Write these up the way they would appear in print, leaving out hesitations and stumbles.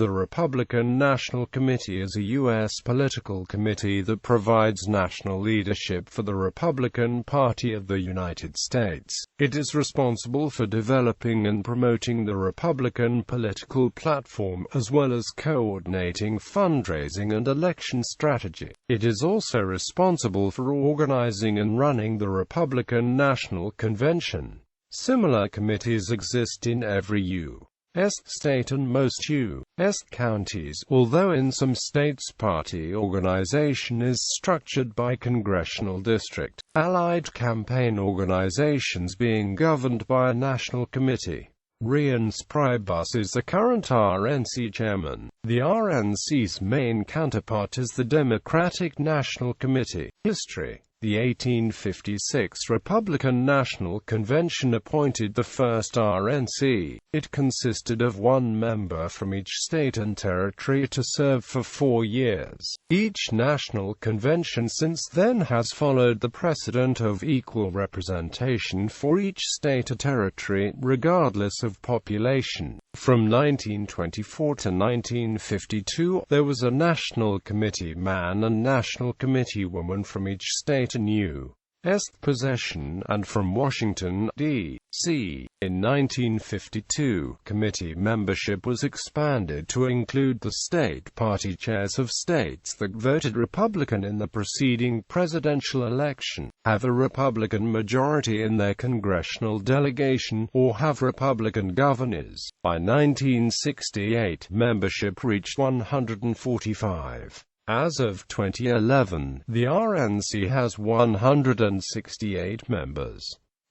The Republican National Committee is a U.S. political committee that provides national leadership for the Republican Party of the United States. It is responsible for developing and promoting the Republican political platform, as well as coordinating fundraising and election strategy. It is also responsible for organizing and running the Republican National Convention. Similar committees exist in every U.S. state and most U.S. counties, although in some states party organization is structured by congressional district, allied campaign organizations being governed by a national committee. Reince Priebus is the current RNC chairman. The RNC's main counterpart is the Democratic National Committee. History: the 1856 Republican National Convention appointed the first RNC. It consisted of one member from each state and territory to serve for 4 years. Each national convention since then has followed the precedent of equal representation for each state or territory, regardless of population. From 1924 to 1952, there was a national committee man and national committee woman from each state and U.S. possession, and from Washington, D.C. In 1952, committee membership was expanded to include the state party chairs of states that voted Republican in the preceding presidential election, have a Republican majority in their congressional delegation, or have Republican governors. By 1968, membership reached 145. As of 2011, the RNC has 168 members.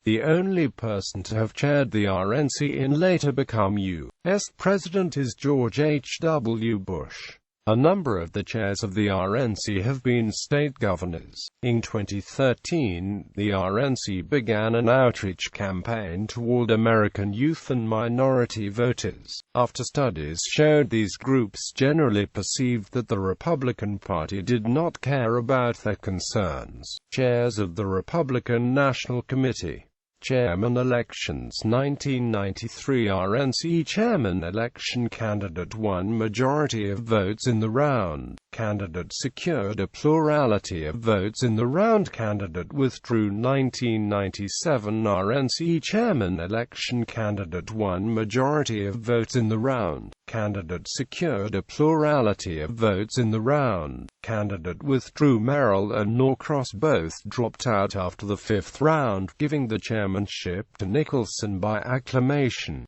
The only person to have chaired the RNC and later become U.S. President is George H.W. Bush. A number of the chairs of the RNC have been state governors. In 2013, the RNC began an outreach campaign toward American youth and minority voters, after studies showed these groups generally perceived that the Republican Party did not care about their concerns. Chairs of the Republican National Committee. Chairman elections. 1993 RNC chairman election. Candidate won majority of votes in the round. Candidate secured a plurality of votes in the round. Candidate withdrew. 1997 RNC chairman election. Candidate won majority of votes in the round. Candidate secured a plurality of votes in the round. Candidate withdrew. Merrill and Norcross both dropped out after the 5th round, giving the chairmanship to Nicholson by acclamation.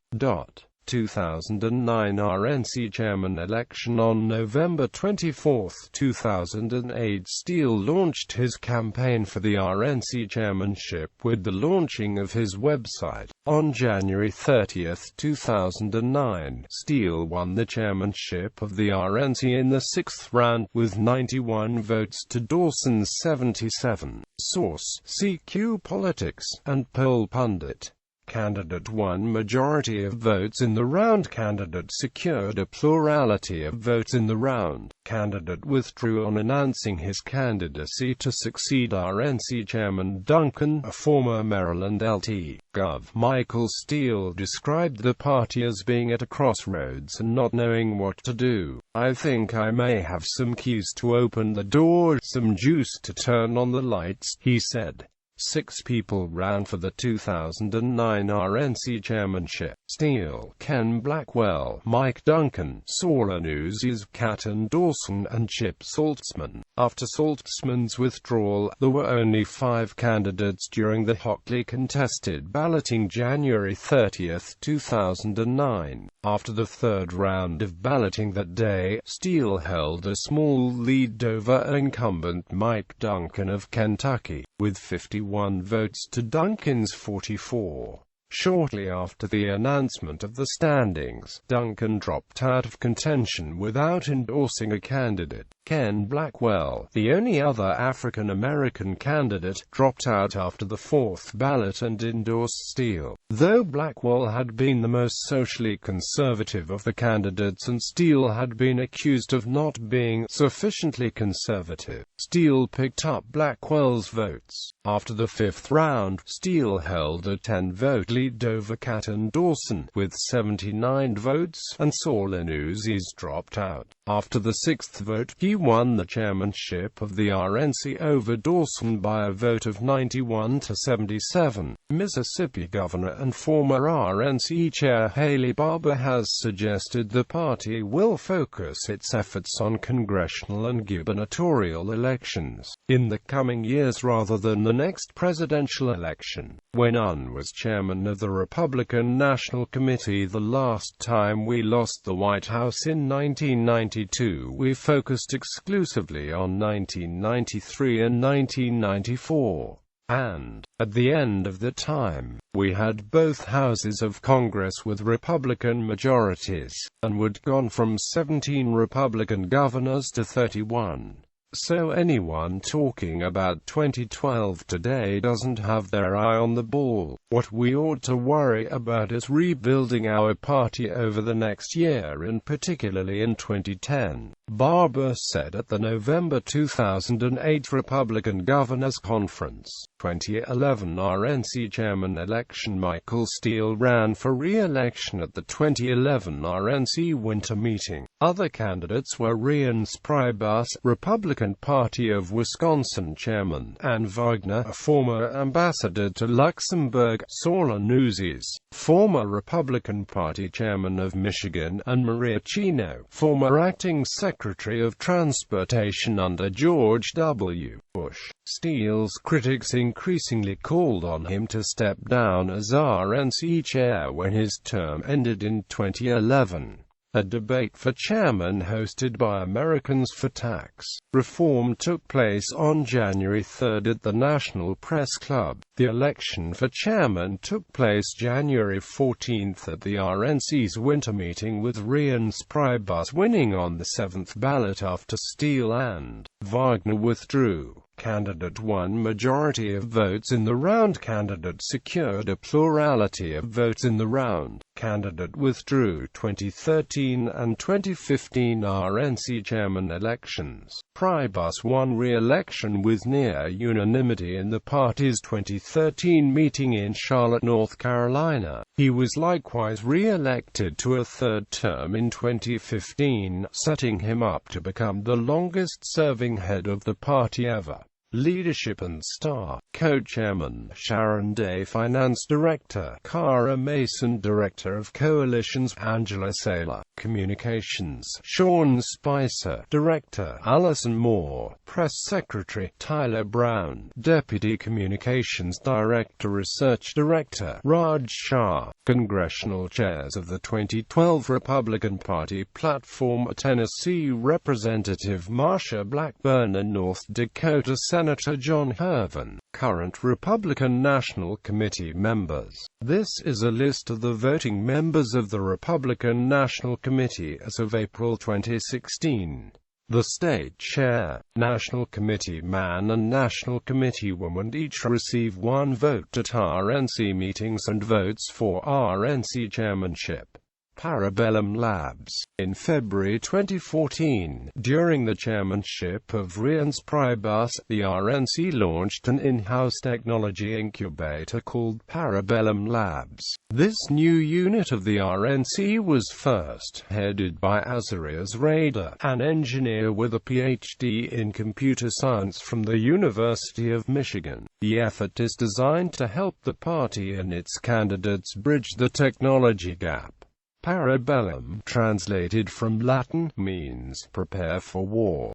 2009 RNC chairman election. On November 24, 2008, Steele launched his campaign for the RNC chairmanship with the launching of his website. On January 30, 2009, Steele won the chairmanship of the RNC in the 6th round, with 91 votes to Dawson's 77. Source: CQ Politics and Poll Pundit. Candidate won majority of votes in the round. Candidate secured a plurality of votes in the round. Candidate withdrew on announcing his candidacy to succeed RNC chairman Duncan, a former Maryland Lt. Gov. Michael Steele described the party as being at a crossroads and not knowing what to do. "I think I may have some keys to open the door, some juice to turn on the lights," he said. 6 people ran for the 2009 RNC chairmanship: Steele, Ken Blackwell, Mike Duncan, Saula Newsies, Catton Dawson, and Chip Saltzman. After Saltzman's withdrawal, there were only 5 candidates during the hotly contested balloting January 30, 2009. After the 3rd round of balloting that day, Steele held a small lead over incumbent Mike Duncan of Kentucky, with 51 votes to Duncan's 44. Shortly after the announcement of the standings, Duncan dropped out of contention without endorsing a candidate. Ken Blackwell, the only other African-American candidate, dropped out after the 4th ballot and endorsed Steele. Though Blackwell had been the most socially conservative of the candidates and Steele had been accused of not being sufficiently conservative, Steele picked up Blackwell's votes. After the fifth round, Steele held a 10-vote lead over Catton Dawson, with 79 votes, and Solanuzzi's dropped out. After the sixth vote, he won the chairmanship of the RNC over Dawson by a vote of 91 to 77. Mississippi Governor and former RNC Chair Haley Barbour has suggested the party will focus its efforts on congressional and gubernatorial elections in the coming years rather than the next presidential election. When Unn was chairman of the Republican National Committee the last time we lost the White House in 1992, we focused exclusively on 1993 and 1994. And, at the end of the time, we had both houses of Congress with Republican majorities, and would gone from 17 Republican governors to 31. So anyone talking about 2012 today doesn't have their eye on the ball. What we ought to worry about is rebuilding our party over the next year and particularly in 2010, Barbour said at the November 2008 Republican Governors Conference. 2011 RNC Chairman election. Michael Steele ran for re-election at the 2011 RNC winter meeting. Other candidates were Reince Priebus, Republican Party of Wisconsin Chairman, and Wagner, a former ambassador to Luxembourg, Solanuzzi's, former Republican Party Chairman of Michigan, and Maria Chino, former Acting Secretary of Transportation under George W. Bush. Steele's critics increasingly called on him to step down as RNC chair when his term ended in 2011. A debate for chairman hosted by Americans for Tax Reform took place on January 3 at the National Press Club. The election for chairman took place January 14 at the RNC's winter meeting, with Reince Priebus winning on the 7th ballot after Steele and Wagner withdrew. Candidate won majority of votes in the round. Candidate secured a plurality of votes in the round. Candidate withdrew. 2013 and 2015 RNC chairman elections. Priebus won re-election with near unanimity in the party's 2013 meeting in Charlotte, North Carolina. He was likewise re-elected to a third term in 2015, setting him up to become the longest-serving head of the party ever. Leadership and Star Co-Chairman Sharon Day, Finance Director Cara Mason, Director of Coalitions Angela Saylor, Communications Sean Spicer, Director Alison Moore, Press Secretary Tyler Brown, Deputy Communications Director Research Director Raj Shah. Congressional chairs of the 2012 Republican Party platform: Tennessee Representative Marsha Blackburn and North Dakota Senator John Hervan. Current Republican National Committee members. This is a list of the voting members of the Republican National Committee as of April 2016. The state chair, National Committee man and National Committee woman each receive one vote at RNC meetings and votes for RNC chairmanship. Parabellum Labs. In February 2014, during the chairmanship of Reince Priebus, the RNC launched an in-house technology incubator called Parabellum Labs. This new unit of the RNC was first headed by Azarias Rader, an engineer with a PhD in computer science from the University of Michigan. The effort is designed to help the party and its candidates bridge the technology gap. Parabellum, translated from Latin, means prepare for war.